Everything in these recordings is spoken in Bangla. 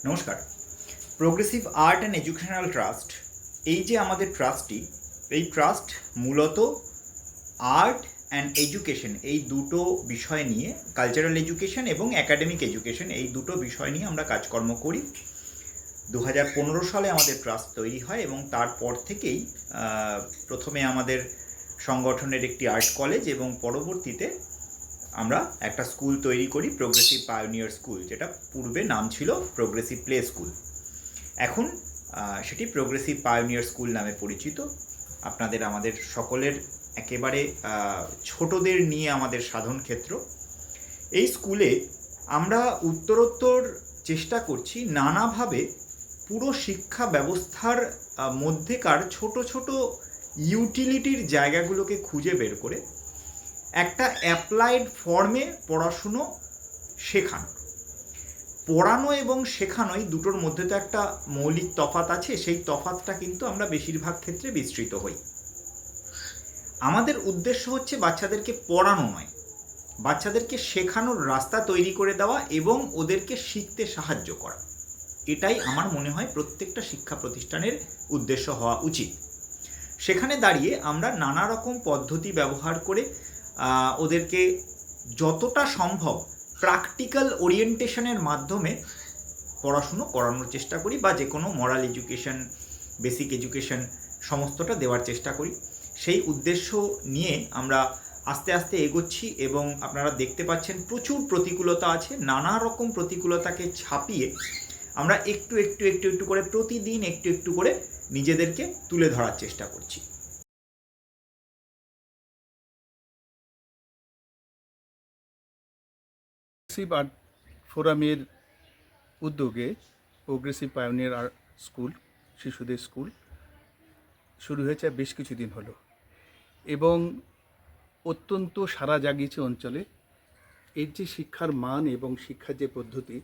নমস্কার। Progressive art and educational trust, এই যে আমাদের ট্রাস্টটি, এই ট্রাস্ট মূলত আর্ট অ্যান্ড এডুকেশন এই দুটো বিষয় নিয়ে, কালচারাল এডুকেশন এবং অ্যাকাডেমিক এডুকেশন এই দুটো বিষয় নিয়ে আমরা কাজকর্ম করি। 2015 সালে আমাদের ট্রাস্ট তৈরি হয় এবং তারপর থেকেই প্রথমে আমাদের সংগঠনের একটি আর্ট কলেজ এবং পরবর্তীতে আমরা একটা স্কুল তৈরি করি, প্রোগ্রেসিভ পায়োনিয়ার স্কুল, যেটা পূর্বে নাম ছিল প্রোগ্রেসিভ প্লে স্কুল। এখন সেটি প্রোগ্রেসিভ পায়োনিয়ার স্কুল নামে পরিচিত। আপনাদের আমাদের সকলের একেবারে ছোটদের নিয়ে আমাদের সাধন ক্ষেত্র। এই স্কুলে আমরা উত্তরোত্তর চেষ্টা করছি নানাভাবে পুরো শিক্ষা ব্যবস্থার মধ্যেকার ছোট ছোট ইউটিলিটির জায়গাগুলোকে খুঁজে বের করে একটা অ্যাপ্লাইড ফর্মে পড়াশুনো শেখানো। পড়ানো এবং শেখানোই দুটোর মধ্যে তো একটা মৌলিক তফাৎ আছে, সেই তফাৎটা কিন্তু আমরা বেশিরভাগ ক্ষেত্রে বিস্মৃত হই। আমাদের উদ্দেশ্য হচ্ছে বাচ্চাদেরকে পড়ানো নয়, বাচ্চাদেরকে শেখানোর রাস্তা তৈরি করে দেওয়া এবং ওদেরকে শিখতে সাহায্য করা। এটাই আমার মনে হয় প্রত্যেকটা শিক্ষা প্রতিষ্ঠানের উদ্দেশ্য হওয়া উচিত। সেখানে দাঁড়িয়ে আমরা নানা রকম পদ্ধতি ব্যবহার করে ওদেরকে যতটা সম্ভব প্র্যাকটিক্যাল ওরিয়েন্টেশনের মাধ্যমে পড়াশুনো করানোর চেষ্টা করি, বা যে কোনো মরাল এডুকেশন, বেসিক এডুকেশন সমস্তটা দেওয়ার চেষ্টা করি। সেই উদ্দেশ্য নিয়ে আমরা আস্তে আস্তে এগোচ্ছি এবং আপনারা দেখতে পাচ্ছেন প্রচুর প্রতিকূলতা আছে। নানা রকম প্রতিকূলতাকে ছাপিয়ে আমরা একটু একটু একটু একটু করে প্রতিদিন একটু একটু করে নিজেদেরকে তুলে ধরার চেষ্টা করছি। প্রোগ্রেসিভ আর্ট ফোরামের উদ্যোগে প্রোগ্রেসিভ পায়োনিয়ার আর্ট স্কুল, শিশুদের স্কুল শুরু হয়েছে বেশ কিছুদিন হলো এবং অত্যন্ত সাড়া জাগিয়েছে অঞ্চলে। এর যে শিক্ষার মান এবং শিক্ষার যে পদ্ধতি,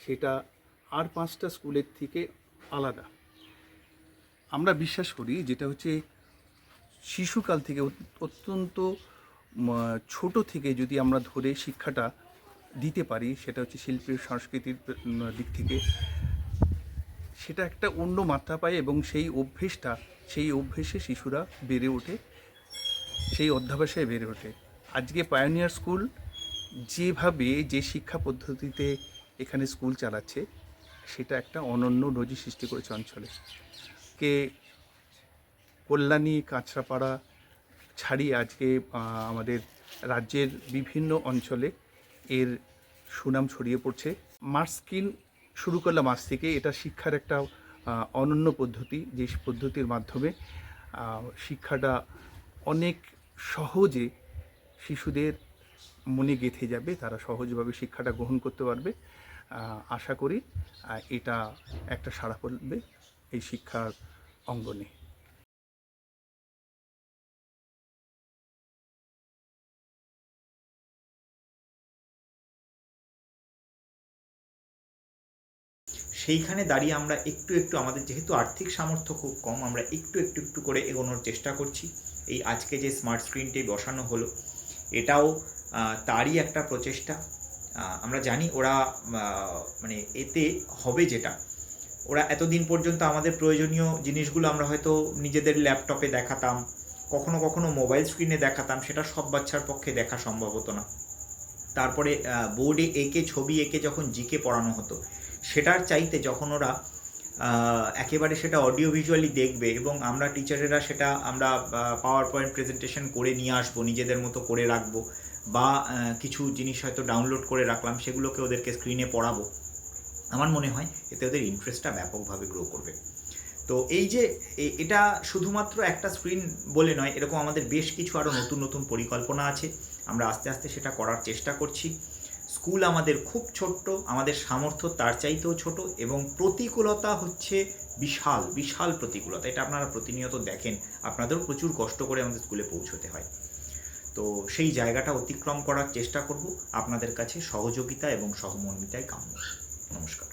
সেটা আর 5টা স্কুলের থেকে আলাদা। আমরা বিশ্বাস করি যেটা হচ্ছে শিশুকাল থেকে অত্যন্ত ছোট থেকে যদি আমরা ধরে শিক্ষাটা দিতে পারি, সেটা হচ্ছে শিল্পের সংস্কৃতির দিক থেকে, সেটা একটা অন্য মাত্রা পায় এবং সেই অভ্যেসে শিশুরা বেড়ে ওঠে, সেই অধ্যাবসায় বেড়ে ওঠে। আজকে পায়োনিয়ার স্কুল যেভাবে যে শিক্ষা পদ্ধতিতে এখানে স্কুল চালাচ্ছে, সেটা একটা অনন্য নজির সৃষ্টি করেছে অঞ্চলে। কল্যাণী, কাঁচরাপাড়া ছাড়িয়ে আজকে আমাদের রাজ্যের বিভিন্ন অঞ্চলে এর সুনাম ছড়িয়ে পড়ছে। মার্কস্কিন শুরু করলাম আজ থেকে। এটা শিক্ষার একটা অনন্য পদ্ধতি, যে পদ্ধতির মাধ্যমে শিক্ষাটা অনেক সহজে শিশুদের মনে গেঁথে যাবে, তারা সহজভাবে শিক্ষাটা গ্রহণ করতে পারবে। আশা করি এটা একটা সাড়া পড়বে এই শিক্ষার অঙ্গনে। সেইখানে দাঁড়িয়ে আমরা একটু একটু, আমাদের যেহেতু আর্থিক সামর্থ্য খুব কম, আমরা একটু একটু একটু করে এগোনোর চেষ্টা করছি। এই আজকে যে স্মার্ট স্ক্রিনটি বসানো হলো, এটাও তারই একটা প্রচেষ্টা। আমরা জানি ওরা মানে এতে হবে যেটা, ওরা এতদিন পর্যন্ত আমাদের প্রয়োজনীয় জিনিসগুলো আমরা হয়তো নিজেদের ল্যাপটপে দেখাতাম, কখনো কখনো মোবাইল স্ক্রিনে দেখাতাম, সেটা সব বাচ্চার পক্ষে দেখা সম্ভব হতো না। তারপরে বোর্ডে এঁকে, ছবি এঁকে যখন জিকে পড়ানো হতো, সেটার চাইতে যখন ওরা একেবারে সেটা অডিও ভিজুয়ালি দেখবে এবং আমরা টিচারেরা সেটা আমরা পাওয়ার পয়েন্ট প্রেজেন্টেশন করে নিয়ে আসবো, নিজেদের মতো করে রাখবো, বা কিছু জিনিস হয়তো ডাউনলোড করে রাখলাম, সেগুলোকে ওদেরকে স্ক্রিনে পড়াবো, আমার মনে হয় এতে ওদের ইন্টারেস্টটা ব্যাপকভাবে গ্রো করবে। তো এই যে এটা শুধুমাত্র একটা স্ক্রিন বলে নয়, এরকম আমাদের বেশ কিছু আরও নতুন নতুন পরিকল্পনা আছে। আমরা আস্তে আস্তে সেটা করার চেষ্টা করছি। স্কুল আমাদের খুব ছোট্ট, আমাদের সামর্থ্য তার চাইতেও ছোট, এবং প্রতিকূলতা হচ্ছে বিশাল বিশাল প্রতিকূলতা। এটা আপনারা প্রতিনিয়ত দেখেন, আপনাদেরও প্রচুর কষ্ট করে আমাদের স্কুলে পৌঁছতে হয়। তো সেই জায়গাটা অতিক্রম করার চেষ্টা করব। আপনাদের কাছে সহযোগিতা এবং সহমর্মিতায় কাম্য। নমস্কার।